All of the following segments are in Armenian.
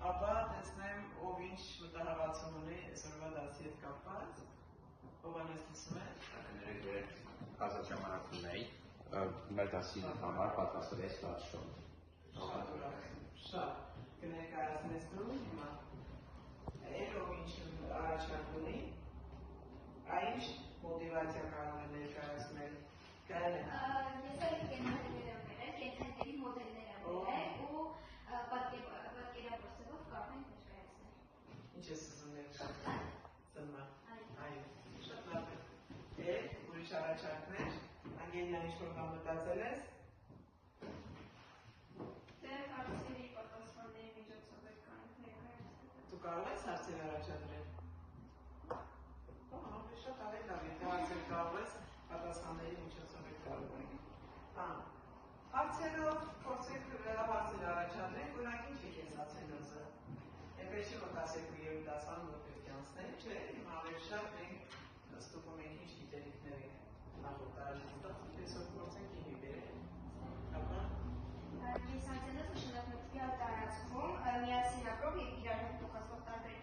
ապա տեսնեմ ով ինչ մտահղացում ունի այսօրվա դասի հետ կապված, Հովհաննես լսում եք։ Կներեք երեք ազատ ժամանակ ունեի, մեր դասի համար պատրաստել ես լաչշոն։ Շատ ուրախ եմ, շատ կներկայացնես դու հիմա էլ ով ինչ առաջարկ ունի, ինչ մոտիվացիա կարող է ներկայացնել Կարենը։ Ես էլ կենթանիներ եմ բերել, կենթանիների մոդելներ եմ բերել ու պատկերավորսելով կարող ենք ներկայացնել։ Ինչ ես ուզում ներկայացնել։ Սնմա։ Այո, շատ լավ է։ Ուրիշ առաջարկներ, Անգելինա ինչ-որ բան մտածել ես։ Դե հարցերի պատասխանների միջոցով եք կարող ներկայացնել։ Դու կարող ես հարցեր առաջադրել։ Շատ ավելի լավ է, հարցեր կարող ես պատասխանների միջոցով եք կարող եք։ Հարցերով փորձեք հարցեր առաջադրեք, օրինակ ինչ եք ես ասելոզը։ Էպես չի որ 12 դասան որ պետք է անցնել, չէ, հիմա ավելի շատ մենք ստուգում ենք ինչ գիտելիքներ եք նախորդ տարածքից տեսով փորձենք ինչի բերել։ Ապա Ես անցնելով շնորհատվյալ տարածքում միասին ապրող և իրար հետ փոխանցող տարբեր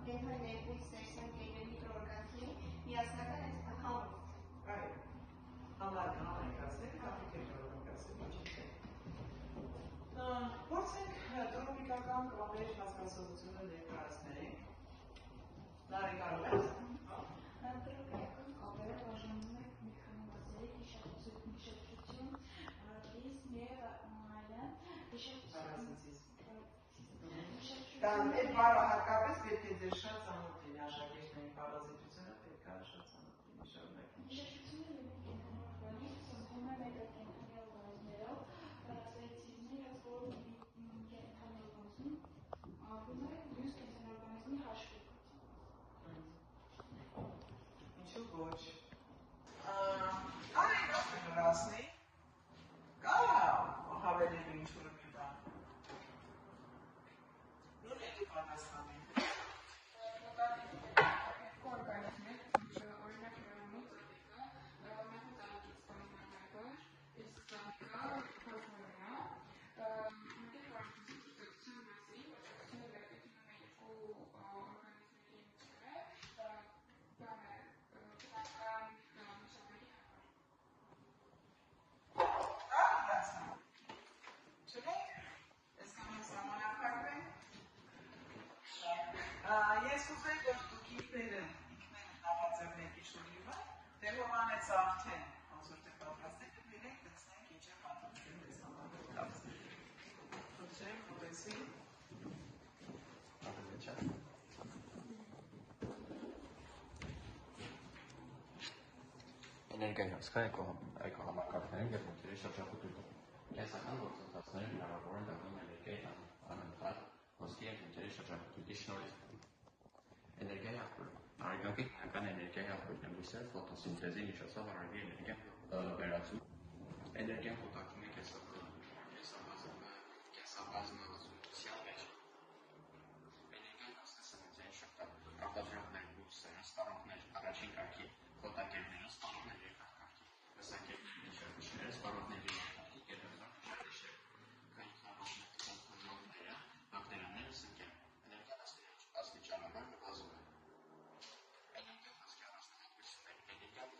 կենդանիների բույսեր, սնկերի, միկրոօրգանիզմների միասնական համով։ Այո, համարն եք ասել, կապիկ եք կարող եք ասել, ինչի՞ չէ։ Փորձենք տրոպիկական կողմերի հասկացողությունը ներկայացնենք։ Նարի կարող ես։ Տրոպիկական կապերը բաժանում են մի քանի մասերի՝ գիշերություն, ռիզմ և այլն։ Այդ բառը հատկապես պետք է ձեր շատ ծանոթ լինի աշակերտների պարազիտությունը պետք է շատ ծանոթ լինի շարունակի։ Գիշերությունը լինի կենդանի օրգանիզմ, ծնվում է մեկ կենդանի օրգանիզմներով, պարազիտիզմի հետ որ կենդանի օրգանիզմի ապրում է մյուս կենդանի օրգանիզմի հաշվի։ Ինչու ոչ։ Արեք ասնի, կարող հավելելու ինչ-որ մի բան։ Նույն եք պատասխանի։ Օրգանիզմներ, օրինակ մոտ մետաղից բանականներ, իսկ ծանոթը կազմոնա, մտի օրգանիզմի ծրագրության մասին, ծրագրությունը վերաբերում է երկու օրգանիզմների միջև, բանը բնական մշակների Ես ուզեի, որ դուք ինքները նախաձեռնեք իշխունիվը, դե Հովհաննես արդեն անձորտեղ պատրաստեք, բերեք դցնենք ինչ է պատրաստել ես համարդաց։ Խնդրեմ, ուղեցի։ Էներգիայի հասկա էկոհամակարգներում և նյութերի շրջապատումը։ Կենսական գործընթացները հնարավոր են դառնում էներգիայի անընդհատ ոսկի և նյութերի շրջապատի շնորհիվ։ Էներգիայի աղբյուր։ Արեգակի հիմնական էներգիայի աղբյուրն է բույսերը ֆոտոսինթեզի միջոցով արարվի էներգիա վերածում։ Էներգիան կուտակվում է կենսաբազմազության մեջ։ Էներգիան հասնում է սննդային շղթա, արտադրողներ, բույսերը, սպառողներ, առաջին կարգի խոտակերները, սպառողներ երկրորդ կարգի, վսակերներ, միջավայրները, սպառողներ երրորդ կարգի, գերբնական միջավայրները, կայքավորները, բակտերիաները, սնկերը։ Էներգիան աստիճանաբար նվազում է։ Էներգիան հասկի առանձնահատկություններ, էներգիան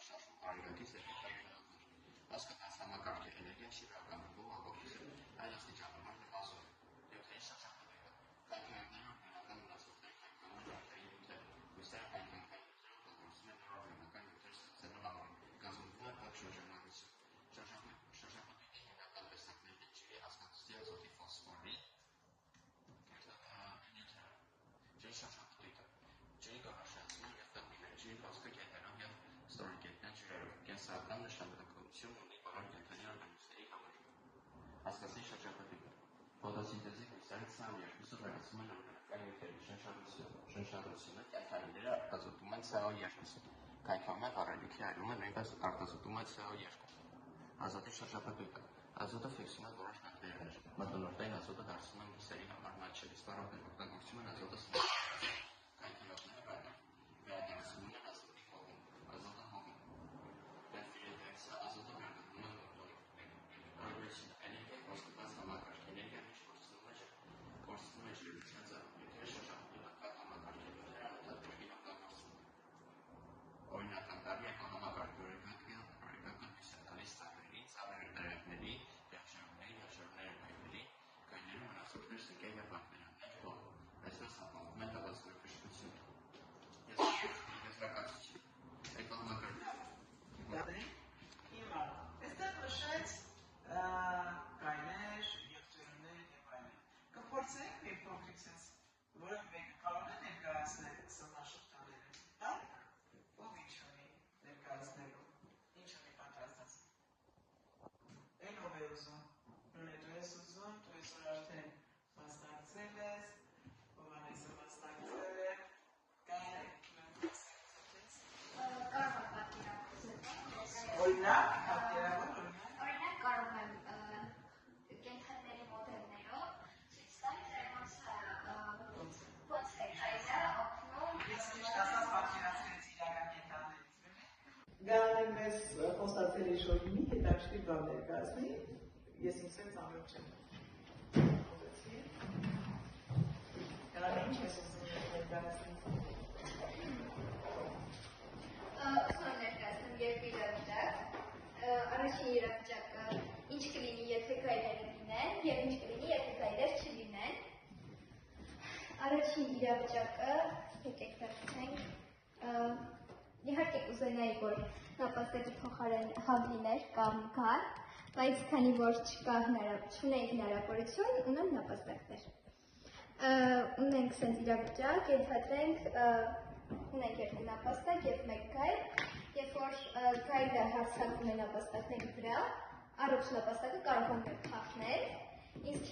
շարժում արեգակից էֆեկտային հնարավորներ։ Հասկացած համակարգի էներգիան չի վերականգնվում աղոթությամբ, այլ աստիճանաբար նվազում է։ Նյութերի շրջապատումը։ Կայքայինները օրգանական վնասվածքներ կայքայինի արտային նյութեր, բույսերը կայքայինները փոխանցում են օրգանական նյութեր ստեղծելու համար, կազմվում է բակ շրջանառություն։ Շրջապատի հիմնական տեսակներն են ջրի, ասկացի, ազոտի, ֆոսֆորի նյութերը։ Ջրի շրջապատույթը։ Ջրի գարաշահացումը և տպիներ, ջրի հոսքը կենտրոն և ստորգետնյա ջրերով, կենսական նշանակություն ունի բոլոր կենդանի օրգանիզմների համար։ Ասկացի շրջապատույթը։ Ֆոտոսինթեզի բույսերից 22-ը վերածվում են օրգանական նյութերի շնչառությունը, կենդանիները արտազատում են CO2, կայքայում է վառելիքի այրումը նույնպես արտազատում է CO2։ Ազոտի շրջապատույթը։ Ազոտը ֆիքսում է որոշ բակտերիաներ, մթնոլորտային ազոտը դարձնում է բույսերի համար մատչելի, սպառողներ օգտագործում են ազոտը սննդի, կայքայողները վերադարձնում են ազոտի հողում, ազոտը հողում։ Պերֆիրեդեքսը ազոտը վերադառնում է մթնոլորտին։ Օրգանիզմը էներգիա կոստուված համակարգ, էներգիայի մասնակցել ես, Հովհաննեսը մասնակցել է, Գարեն, Կարող եմ պատկերացնել։ օրինակ, պատկերավոր օրինակ։ Օրինակ կարող եմ կենտրոնների մոդելներով ցույց տալ, թե ոնց է հայերը օգնում։ Ես ճիշտ ասած պատկերացրեց իրական կենտրոններից։ Գարեն մեզ խոսացել է շոյինի հետաքրքիր բան ներկայացնի, ես ինքս ամբողջ չեմ։ Գարեն, ինչ ես ուզում ներկայացնի։ Ուզում ներկայացնում երկու իրավիճակ։ Առաջին իրավիճակը ինչ կլինի, եթե գայլերը լինեն, եւ ինչ կլինի, եթե գայլեր չլինեն։ Առաջին իրավիճակը եկեք դարձնենք։ Իհարկե կուզենայի, որ նապաստակի փոխարեն հավ լիներ կամ գար, բայց քանի որ չունենք հնարավորություն, ունեմ նապաստակներ։ Ունենք սենց իրավիճակ, ենթադրենք ունենք երկու նապաստակ և մեկ գայլ, երբ որ գայլը հարձակվում է նապաստակների վրա, առողջ նապաստակը կարողանում է փախնել, իսկ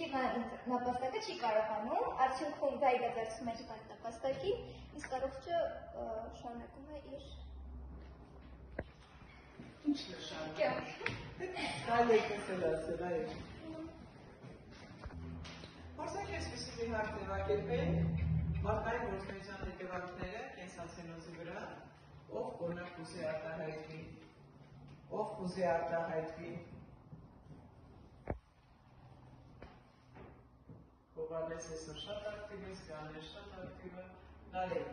նապաստակը չի կարողանում, արդյունքում գայլը վերցնում է հիվանդ նապաստակին, իսկ առողջը շարունակում է իր Ինչ նշանակում։ Այլ եկես էլ ասել, այլ։ Որսակ այսպիսի մի հարկ նվակերպել, մարդկային գործունեության հետևանքները կենսացենոզի վրա, ով օրինակ կուզի արտահայտվի, Հովհաննես այսօր շատ ակտիվ է, Գարեն շատ ակտիվ է, նարեկ։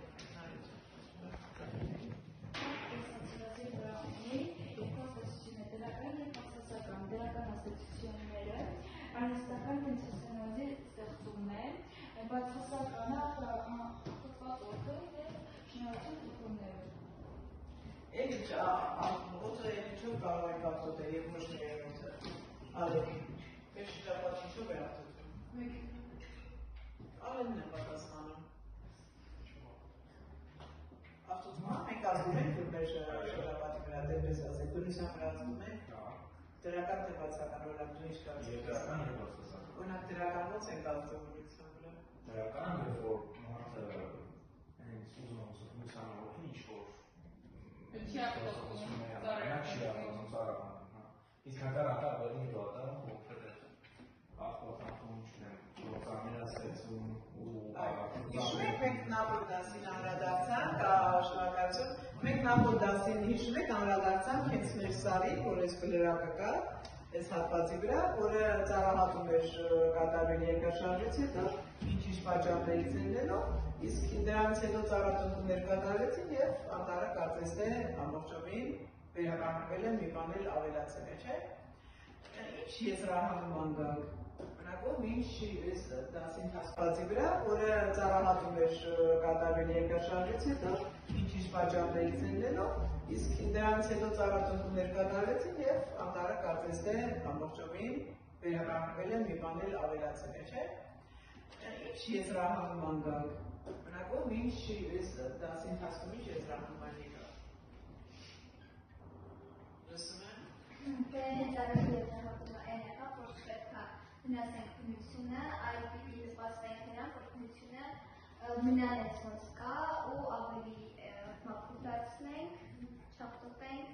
Կենսացենոզի վրա ունի երկու ազդեցություն է, դրական և բացասական։ Դրական ազդեցությունները արհեստական կենսացենոզի ստեղծումն է, բացասականը խախտված օդը և շնորհիվ թխումները։ Էլի օդը ինչով կարող է կախոտել և ոչ միայն օդը, ալենի, մեր շրջապատ ինչով է աղթոտում։ Ալենն է պատասխանում։ Աղթոտման մենք ազգում ենք, որ մեր շրջապատի վրա դեպես ասեք, դունության վրա ազգում ենք, դրական թե բացական, օրինակ դու ինչ կարծես։ Դրական և բացասական։ Օրինակ դրական ո՞նց ենք ազգում դունության վրա։ Դրական և որ մարդը ուզում դունության ողին ինչ-որ չի աղթոտում ծառայանում։ Իսկ հակառակը ավելի դոտը հոգրել է աղթոտում չունեմ, գործաներ ասեցում ու Հիշում եք մենք նախորդ դասին անդրադարձանք, շնորհակալություն, մենք նախորդ դասին հիշում եք անդրադարձանք հենց մեր սարին, որ այս բլրակը կա, այս հատվածի վրա, որը ծառահատում էր կատարվել երկրաշարժից հետո, ինչ-ինչ պատճառներից ելնելով, իսկ դրանից հետո ծառատունումներ կատարվեցին և անտառը կարծես թե ամբողջովին վերականգնվել է, մի բան էլ ավելացել է, չէ՞։ Ինչ եզրահանգման գանք։ Բնակով ինչ այս դասի ընթացքի վրա, որը ծառահատում էր կատարվել երկրաշարժից հետո, ինչ-ինչ պատճառներից ելնելով, իսկ դրանից հետո ծառատունումներ կատարվեցին և անտառը կարծես թե ամբողջովին վերականգնվել է, մի բան էլ ավելացել է, չէ՞։ Ինչ եզրահանգման գանք։ Բնակով ինչ այս դասի ընթացքում ինչ եզրահանգման եկավ։ Լսում եմ։ Դե հենց առաջի եզրահանգումը այն եղավ, որ պետք է վնասենք բնությունը, այլ պիտի նպաստենք նրան, որ բնությունը մնան այս ոնց կա ու ավելի մաքուր դարձնենք, չաղթոտենք։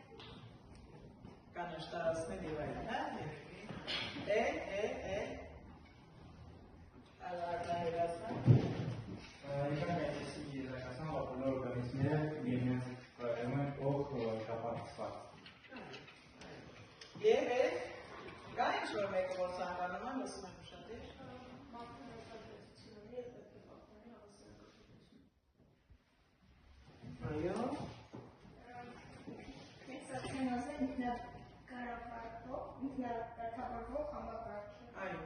Կանաչ տարածքներ և այլն, հա՞։ Ալարդահերասան։ Եկան այդպիսի եզրակացան, որ բոլոր օրգանիզմները իրենց կարողում են օգ կապակցված։ Եվ կա ինչ-որ մեկը, որ ցանկանում եմ, լսում եմ ուշադիր։ Այո։ Կենսացենոզը ինքնակարգավորվող համակարգ է։ Այո։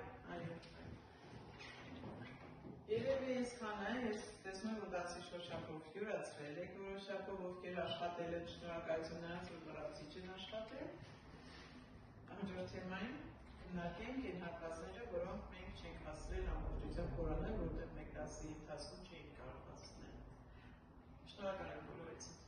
Երևի այսքան է, ես տեսնում եմ, որ դասի շրջապով յուրացրել եք, որոշակով ովքեր աշխատել են, շնորհակալություն նրանց, որ բռավցիչ են աշխատել։ Հաջորդ թեմային քննարկենք այն հատվածները, որոնք մենք չենք հասցրել ամբողջությամբ խորանալ, որտեղ մեկ դասի ընթացքում չէինք կարող հասցնել։ Շնորհակալ եմ բոլորիցս։